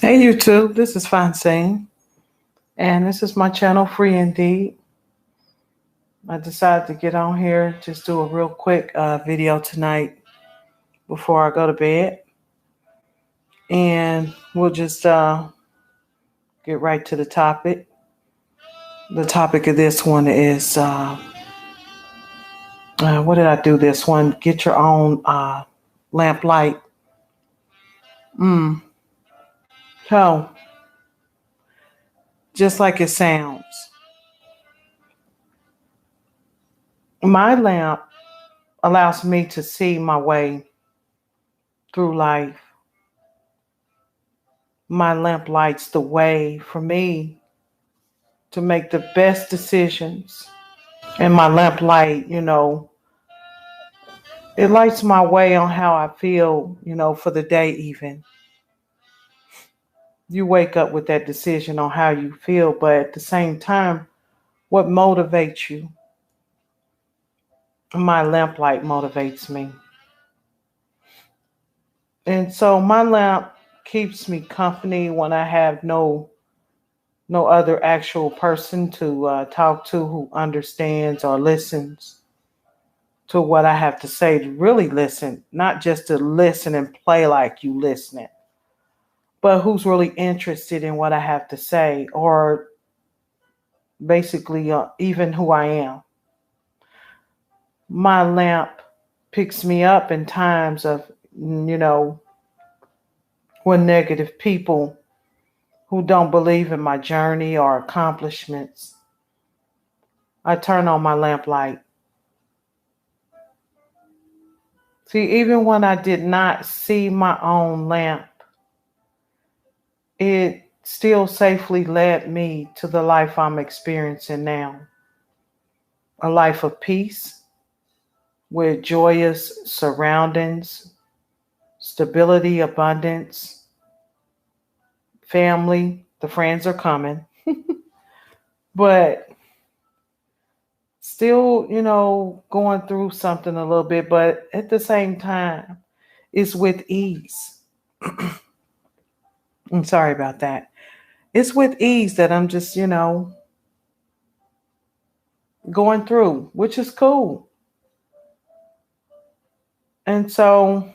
Hey YouTube, this is Francine, and this is my channel, Free Indeed. I decided to get on here, just do a real quick video tonight before I go to bed, and we'll just get right to the topic. The topic of this one is, what did I do this one? Get your own lamp light. So, just like it sounds, my lamp allows me to see my way through life. My lamp lights the way for me to make the best decisions. And my lamp light, it lights my way on how I feel, for the day even. You wake up with that decision on how you feel, but at the same time, what motivates you? My lamp light motivates me. And so my lamp keeps me company when I have no other actual person to talk to who understands or listens to what I have to say, to really listen, not just to listen and play like you listening, but who's really interested in what I have to say, or basically even who I am. My lamp picks me up in times of, when negative people who don't believe in my journey or accomplishments, I turn on my lamp light. See, even when I did not see my own lamp, it still safely led me to the life I'm experiencing now. A life of peace with joyous surroundings, stability, abundance, family. The friends are coming, but still, going through something a little bit, but at the same time, it's with ease. I'm sorry about that. It's with ease that I'm just, going through, which is cool. And so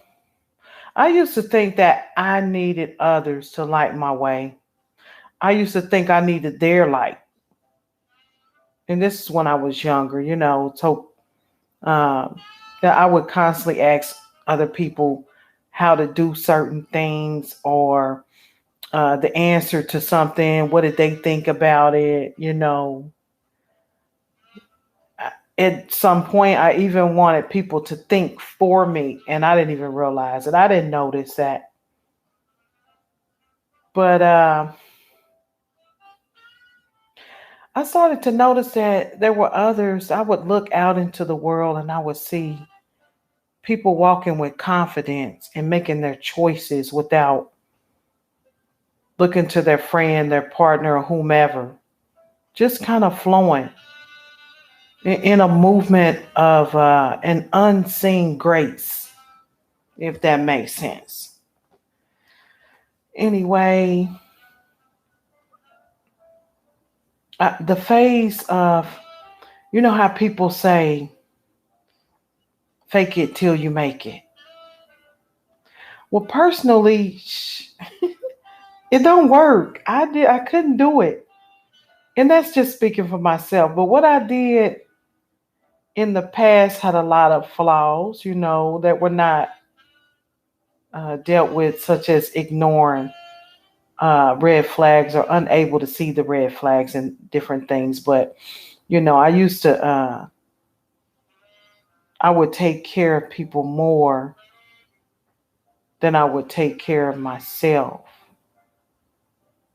I used to think that I needed others to light my way. I used to think I needed their light. And this is when I was younger, so that I would constantly ask other people how to do certain things, or the answer to something. What did they think about it? At some point, I even wanted people to think for me, and I didn't even realize it. I didn't notice that. But I started to notice that there were others. I would look out into the world and I would see people walking with confidence and making their choices without looking to their friend, their partner, or whomever, just kind of flowing in a movement of an unseen grace, if that makes sense. Anyway, the phase of, how people say, fake it till you make it. Well, personally, it don't work. I couldn't do it. And that's just speaking for myself. But what I did in the past had a lot of flaws, that were not dealt with, such as ignoring red flags or unable to see the red flags and different things. But, I used to, I would take care of people more than I would take care of myself,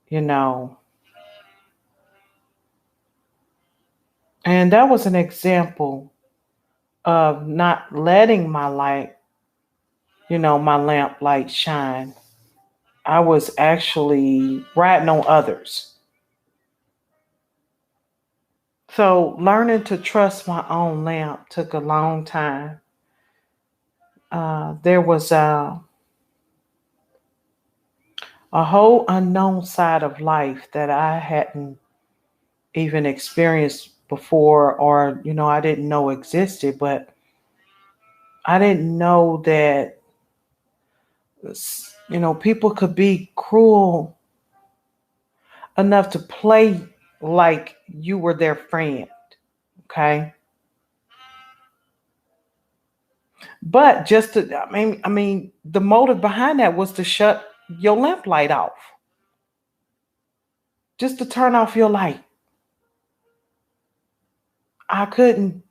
you know. And that was an example of not letting my light, my lamp light shine. I was actually ratting on others. So learning to trust my own lamp took a long time. There was a whole unknown side of life that I hadn't even experienced before, or, I didn't know existed, but I didn't know that, people could be cruel enough to play like you were their friend. Okay. But just to, I mean, the motive behind that was to shut your lamp light off, just to turn off your light. I couldn't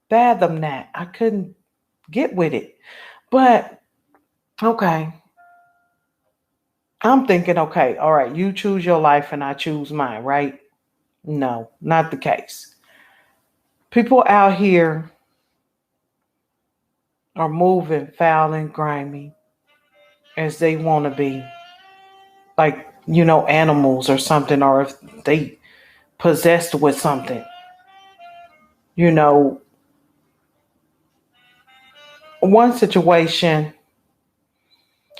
fathom that. I couldn't get with it. But okay, I'm thinking, okay, all right, you choose your life and I choose mine, right? No, not the case. People out here are moving foul and grimy as they want to be, like, animals or something, or if they possessed with something. You know, one situation,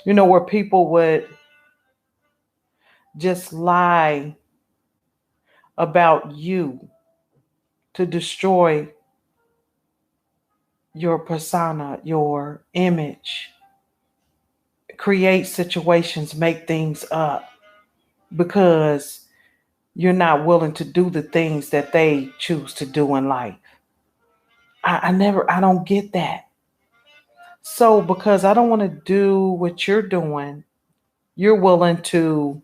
where people would just lie about you to destroy your persona, your image, create situations, make things up because you're not willing to do the things that they choose to do in life. I don't get that. So because I don't want to do what you're doing, you're willing to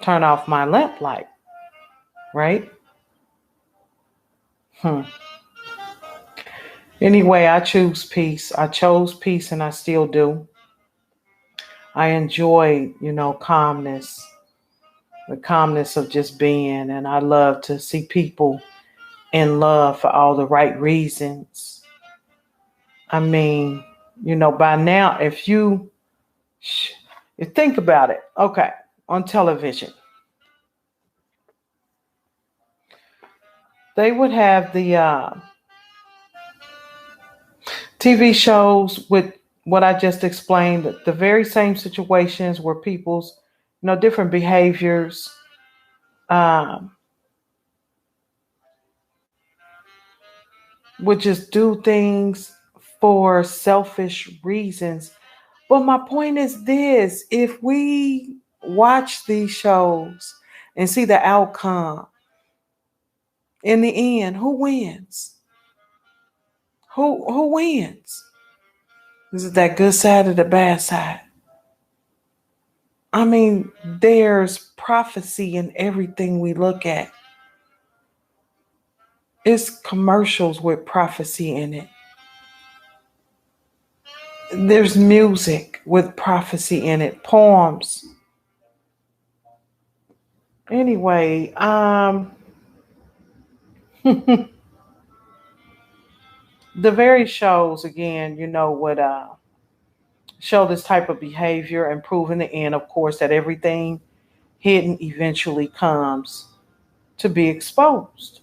turn off my lamp light, right? Hmm. Anyway, I choose peace. I chose peace and I still do. I enjoy, calmness, the calmness of just being. And I love to see people in love for all the right reasons. I mean, by now, you think about it, okay, on television, they would have the TV shows with what I just explained, the very same situations where people's, different behaviors, um, would just do things for selfish reasons. But my point is this: if we watch these shows and see the outcome, in the end, who wins? Who wins? Is it that good side or the bad side? I mean, there's prophecy in everything we look at. It's commercials with prophecy in it. There's music with prophecy in it, poems. Anyway, the very shows again, would show this type of behavior and prove in the end, of course, that everything hidden eventually comes to be exposed.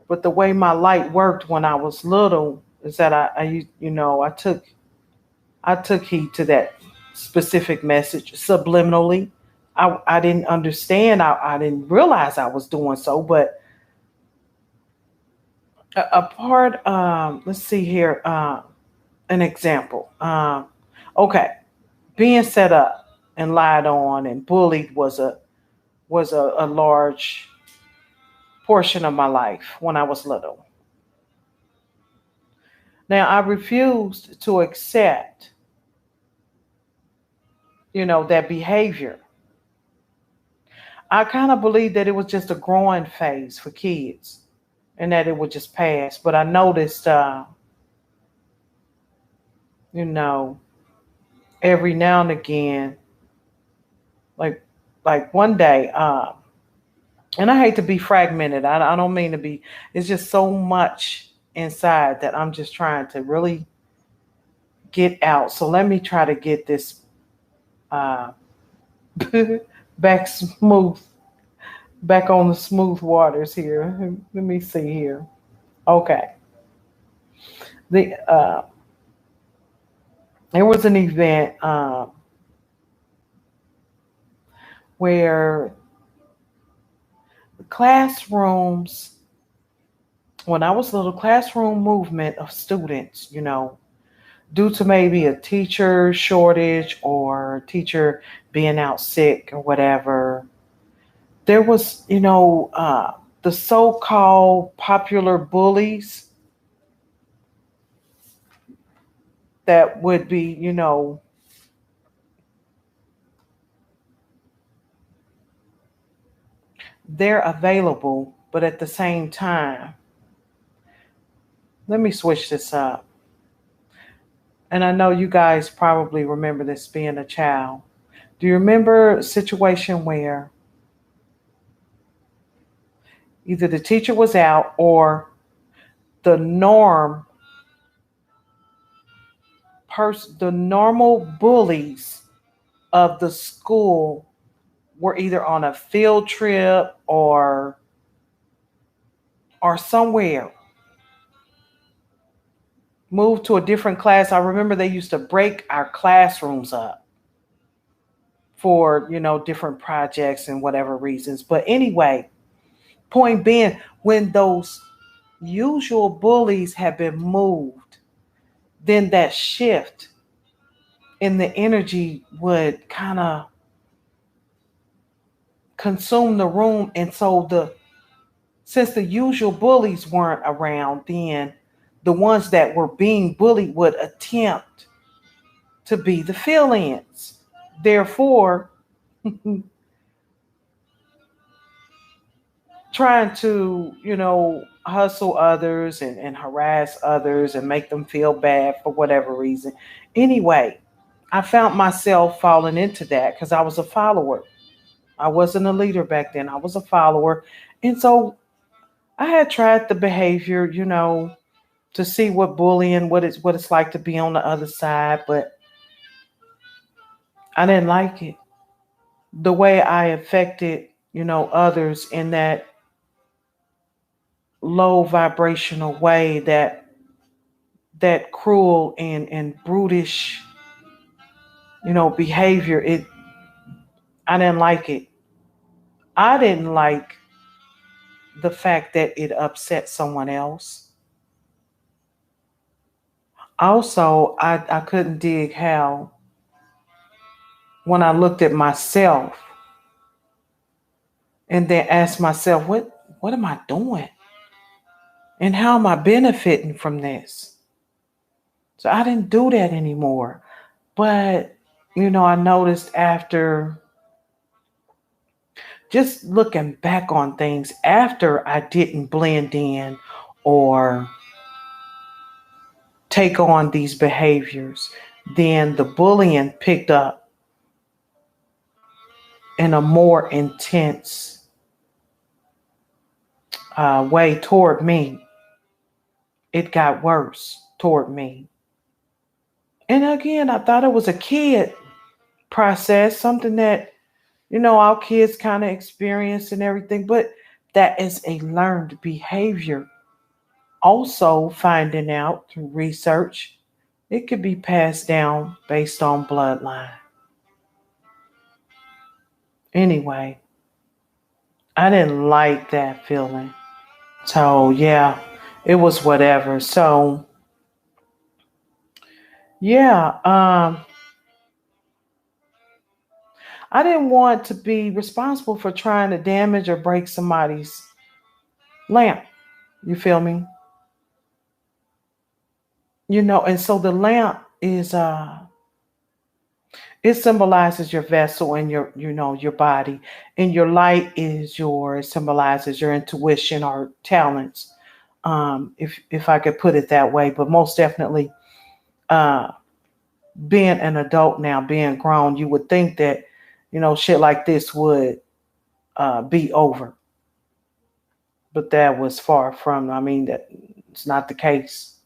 But the way my light worked when I was little is that I took heed to that specific message subliminally. I didn't understand. I didn't realize I was doing so. But a part, let's see here, an example. Okay, being set up and lied on and bullied was a large portion of my life when I was little. Now I refused to accept, that behavior. I kind of believed that it was just a growing phase for kids and that it would just pass. But I noticed, you know, every now and again, like one day, and I hate to be fragmented. I don't mean to be. It's just so much inside that I'm just trying to really get out. So let me try to get this uh, back smooth back on the smooth waters here. Let me see here. Okay. The There was an event where classrooms, when I was little, classroom movement of students, due to maybe a teacher shortage or a teacher being out sick or whatever, there was, the so-called popular bullies that would be, they're available, but at the same time, let me switch this up. And I know you guys probably remember this being a child. Do you remember a situation where either the teacher was out or the the normal bullies of the school were either on a field trip or somewhere, moved to a different class? I remember they used to break our classrooms up for, different projects and whatever reasons. But anyway, point being, when those usual bullies have been moved, then that shift in the energy would kind of consume the room. And so since the usual bullies weren't around, then the ones that were being bullied would attempt to be the fill-ins. Therefore, trying to, hustle others and harass others and make them feel bad for whatever reason. Anyway, I found myself falling into that because I was a follower. I wasn't a leader back then. I was a follower. And so I had tried the behavior, to see what bullying, what it's like to be on the other side, but I didn't like it. The way I affected, others in that low vibrational way, that cruel and brutish, behavior, I didn't like it. I didn't like the fact that it upset someone else. Also, I couldn't dig how, when I looked at myself and then asked myself, what am I doing? And how am I benefiting from this? So I didn't do that anymore. But, I noticed after just looking back on things, after I didn't blend in or take on these behaviors, then the bullying picked up in a more intense way toward me. It got worse toward me. And again, I thought it was a kid process, something that, all kids kind of experience and everything, but that is a learned behavior. Also, finding out through research, it could be passed down based on bloodline. Anyway, I didn't like that feeling. So, yeah, it was whatever. So, yeah, I didn't want to be responsible for trying to damage or break somebody's lamp. You feel me? And so the lamp is it symbolizes your vessel and your body, and your light is symbolizes your intuition or talents, if I could put it that way. But most definitely, uh being an adult now, being grown, you would think that shit like this would be over, but that was far from, I mean, that it's not the case,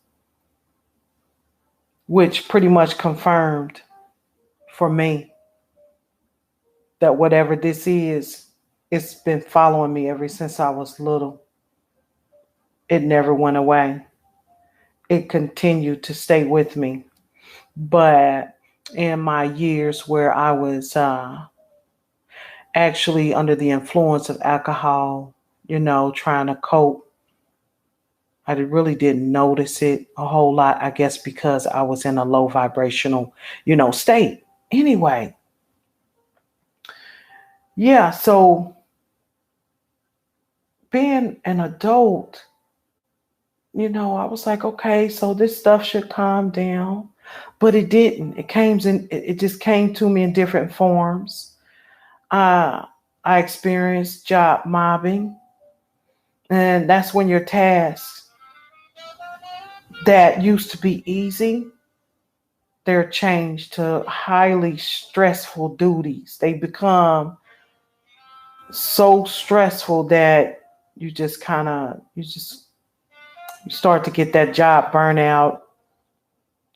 which pretty much confirmed for me that whatever this is, It's been following me ever since I was little. It never went away. It continued to stay with me. But in my years where I was actually under the influence of alcohol, trying to cope, I really didn't notice it a whole lot, I guess, because I was in a low vibrational, state. Anyway, yeah, so being an adult, I was like, okay, so this stuff should calm down. But it didn't. It just came to me in different forms. Uh, I experienced job mobbing, and that's when your tasks that used to be easy, they're changed to highly stressful duties. They become so stressful that you start to get that job burnout.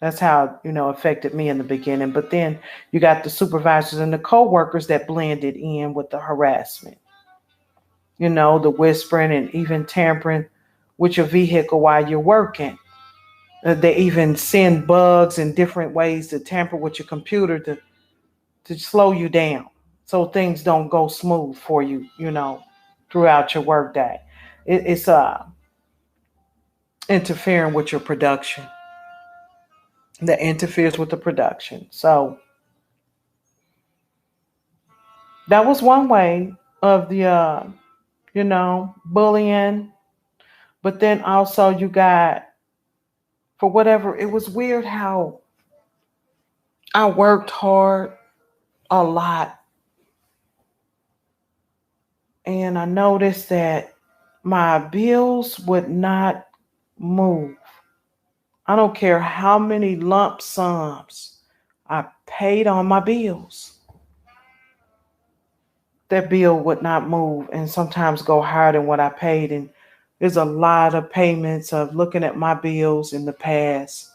That's how, affected me in the beginning. But then you got the supervisors and the coworkers that blended in with the harassment, the whispering and even tampering with your vehicle while you're working. They even send bugs and different ways to tamper with your computer to slow you down so things don't go smooth for you, throughout your workday. It's interfering with your production. That interferes with the production. So that was one way of the bullying. But then also you got, for whatever, it was weird how I worked hard a lot, and I noticed that my bills would not move. I don't care how many lump sums I paid on my bills. That bill would not move and sometimes go higher than what I paid. And there's a lot of payments of looking at my bills in the past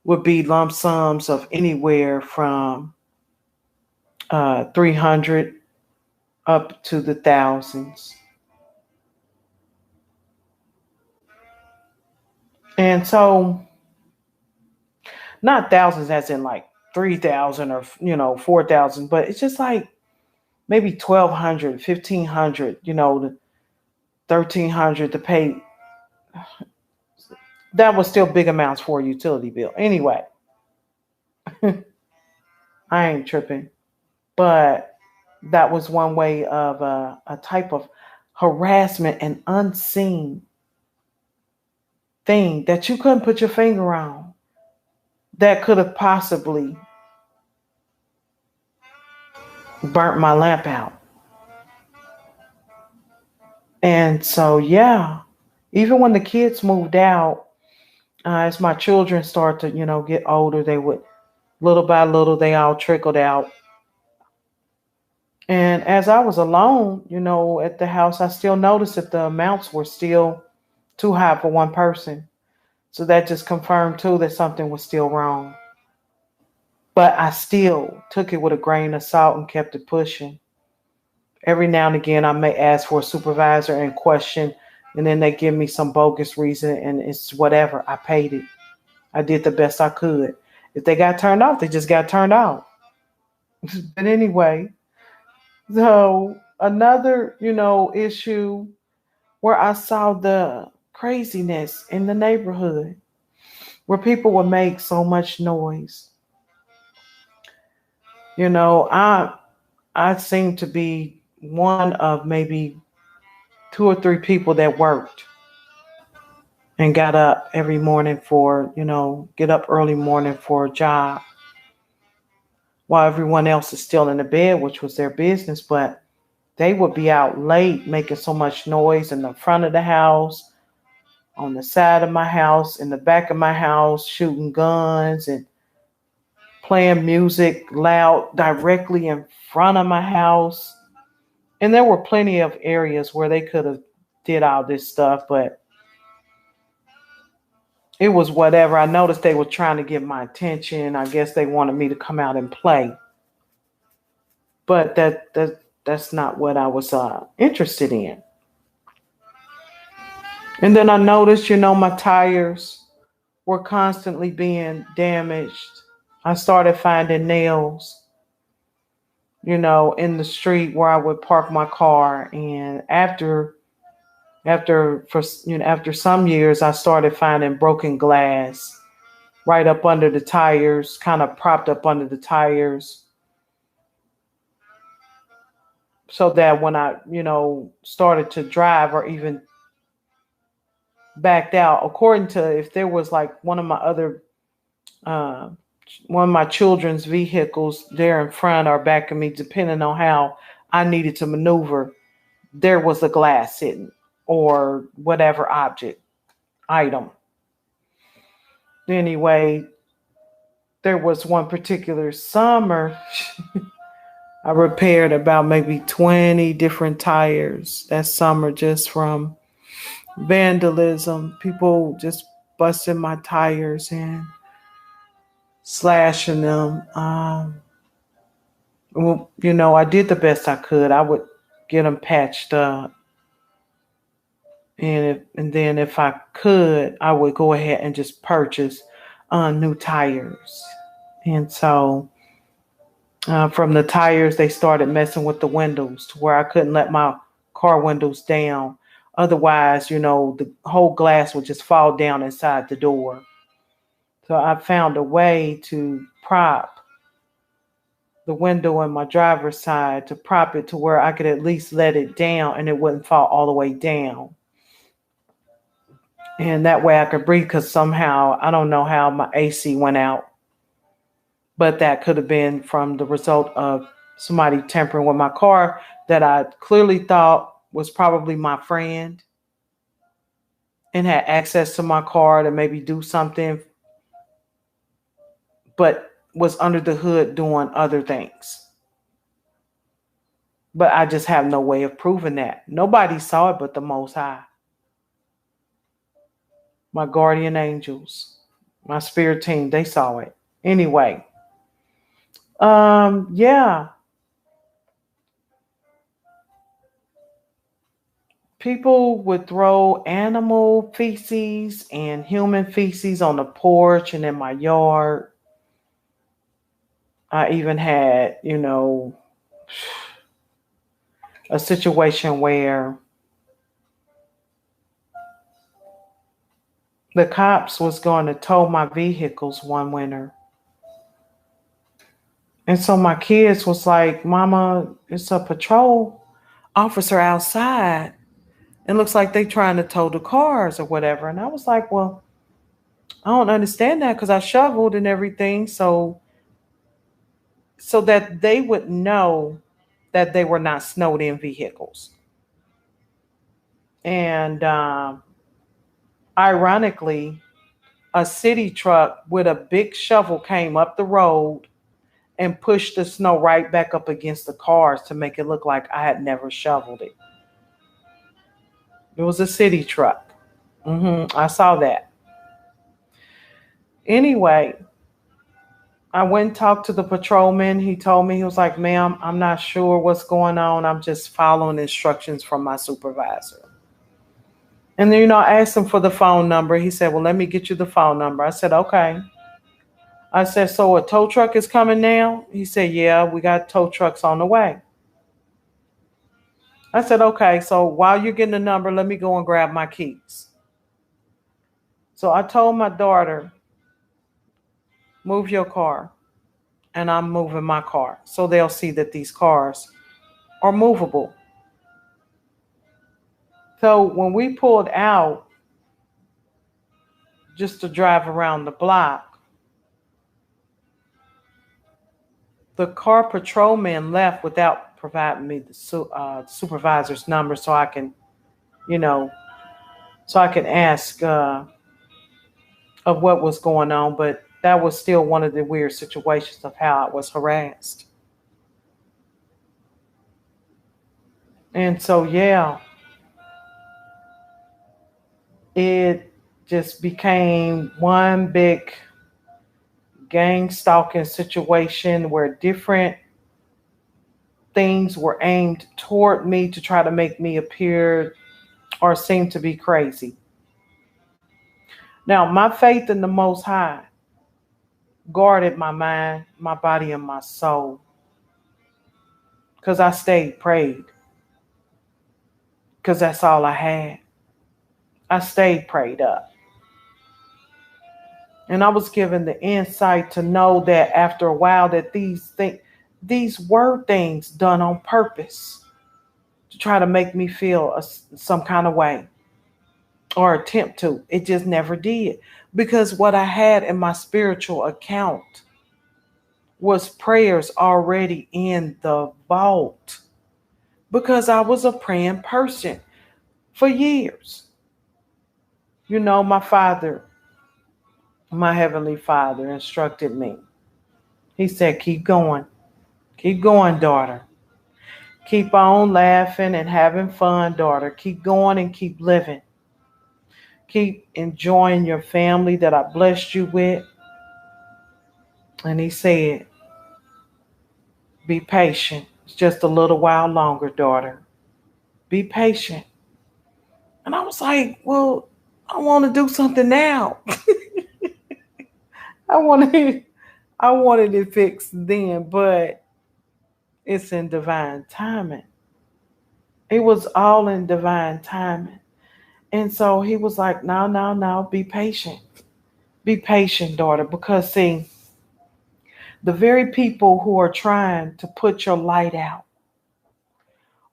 would be lump sums of anywhere from 300 up to the thousands. And so, not thousands as in like 3,000 or 4,000, but it's just like maybe 1,200, 1,500, the 1,300 to pay. That was still big amounts for a utility bill. Anyway, I ain't tripping. But that was one way of a type of harassment and unseen thing that you couldn't put your finger on that could have possibly burnt my lamp out. And so, yeah, even when the kids moved out, as my children start to, get older, they would, little by little, they all trickled out. And as I was alone, at the house, I still noticed that the amounts were still too high for one person. So that just confirmed too that something was still wrong. But I still took it with a grain of salt and kept it pushing. Every now and again, I may ask for a supervisor and question, and then they give me some bogus reason, and it's whatever. I paid it. I did the best I could. If they got turned off, they just got turned off. But anyway, so another, issue where I saw the craziness in the neighborhood, where people would make so much noise. I seem to be one of maybe two or three people that worked and got up every morning for, get up early morning for a job while everyone else is still in the bed, which was their business. But they would be out late making so much noise in the front of the house, on the side of my house, in the back of my house, shooting guns and playing music loud directly in front of my house. And there were plenty of areas where they could have did all this stuff, but it was whatever. I noticed they were trying to get my attention. I guess they wanted me to come out and play. But that's not what I was interested in. And then I noticed, my tires were constantly being damaged. I started finding nails, in the street where I would park my car. And after some years, I started finding broken glass right up under the tires, kind of propped up under the tires, so that when I, started to drive or even backed out, according to if there was like uh, one of my children's vehicles there in front or back of me, depending on how I needed to maneuver, there was a glass hidden or whatever item. Anyway, there was one particular summer I repaired about maybe 20 different tires that summer just from vandalism, people just busting my tires and slashing them. Well, I did the best I could. I would get them patched up, and then if I could, I would go ahead and just purchase new tires. And so from the tires, they started messing with the windows to where I couldn't let my car windows down. Otherwise, the whole glass would just fall down inside the door. So I found a way to prop the window on my driver's side, to prop it to where I could at least let it down and it wouldn't fall all the way down. And that way I could breathe, because somehow, I don't know how my AC went out, but that could have been from the result of somebody tampering with my car that I clearly thought was probably my friend and had access to my car to maybe do something, but was under the hood doing other things. But I just have no way of proving that. Nobody saw it but the Most High, my guardian angels, my spirit team. They saw it. Anyway, yeah. People would throw animal feces and human feces on the porch and in my yard. I even had, a situation where the cops was going to tow my vehicles one winter. And so my kids was like, Mama, it's a patrol officer outside. It looks like they trying to tow the cars or whatever. And I was like, well, I don't understand that, because I shoveled and everything. So that they would know that they were not snowed in vehicles. And ironically, a city truck with a big shovel came up the road and pushed the snow right back up against the cars to make it look like I had never shoveled it. It was a city truck. I saw that. Anyway, I went and talked to the patrolman. He told me, he was like, ma'am, I'm not sure what's going on. I'm just following instructions from my supervisor. And then, I asked him for the phone number. He said, well, let me get you the phone number. I said, okay. I said, so a tow truck is coming now? He said, yeah, we got tow trucks on the way. I said, okay, so while you're getting the number, let me go and grab my keys. So I told my daughter, move your car. And I'm moving my car, so they'll see that these cars are movable. So when we pulled out just to drive around the block, the car patrolman left without providing me the supervisor's number, so I can, ask of what was going on. But that was still one of the weird situations of how I was harassed. And so, yeah, it just became one big gang stalking situation where different things were aimed toward me to try to make me appear or seem to be crazy. Now, my faith in the Most High guarded my mind, my body, and my soul because I stayed prayed because that's all I had. I stayed prayed up. And I was given the insight to know that after a while that these were things done on purpose to try to make me feel some kind of way or attempt to. It just never did. Because what I had in my spiritual account was prayers already in the vault. Because I was a praying person for years. You know, my Heavenly Father instructed me. He said, keep going. Keep going, daughter. Keep on laughing and having fun, daughter. Keep going and keep living. Keep enjoying your family that I blessed you with. And he said, be patient. It's just a little while longer, daughter. Be patient. And I was like, well, I want to do something now. I wanted it fixed then, but it's in divine timing. It was all in divine timing. And so he was like, no, be patient. Be patient, daughter, because see, the very people who are trying to put your light out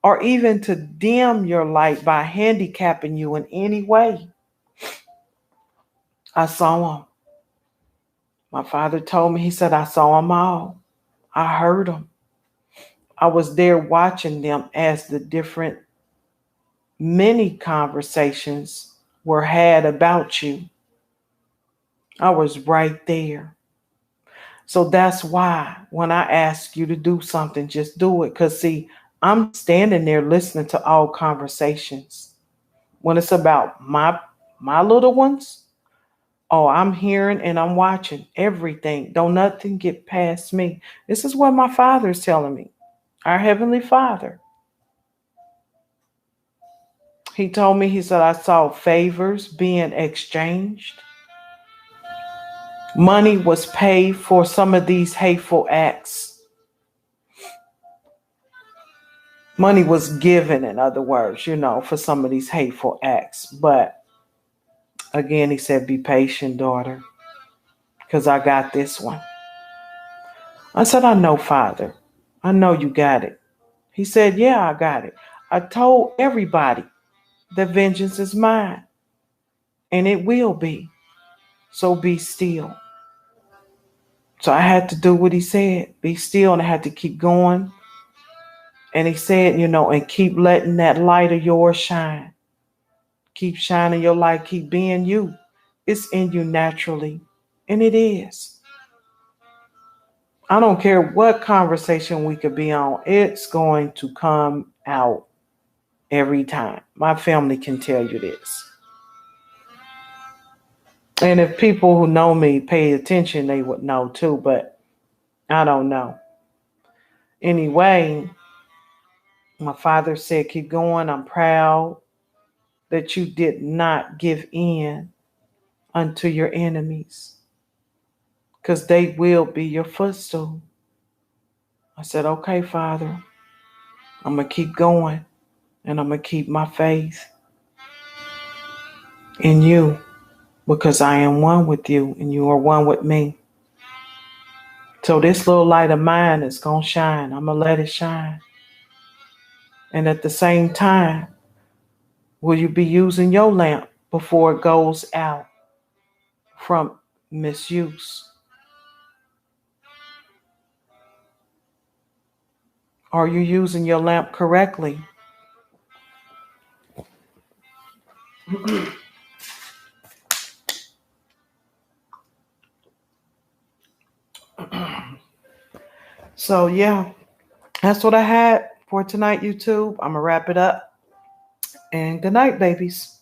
or even to dim your light by handicapping you in any way, I saw them. My father told me, he said, I saw them all. I heard them. I was there watching them as the different many conversations were had about you. I was right there. So that's why when I ask you to do something, just do it. Because, see, I'm standing there listening to all conversations. When it's about my little ones, oh, I'm hearing and I'm watching everything. Don't nothing get past me. This is what my Father is telling me. Our Heavenly Father. He told me, he said, I saw favors being exchanged. Money was paid for some of these hateful acts. Money was given, in other words, for some of these hateful acts. But again, he said, be patient, daughter, because I got this one. I said, I know, Father. I know you got it. He said, yeah, I got it. I told everybody that vengeance is mine, and it will be. So be still. So I had to do what he said, be still, and I had to keep going. And he said, and keep letting that light of yours shine. Keep shining your light, keep being you. It's in you naturally, and it is. I don't care what conversation we could be on, it's going to come out every time. My family can tell you this. And if people who know me pay attention, they would know too, but I don't know. Anyway, my father said, keep going. I'm proud that you did not give in unto your enemies because they will be your footstool. I said, okay, Father, I'm going to keep going and I'm going to keep my faith in you because I am one with you and you are one with me. So this little light of mine is going to shine. I'm going to let it shine. And at the same time, will you be using your lamp before it goes out from misuse? Are you using your lamp correctly? So, yeah, that's what I had for tonight, YouTube. I'm going to wrap it up. And good night, babies.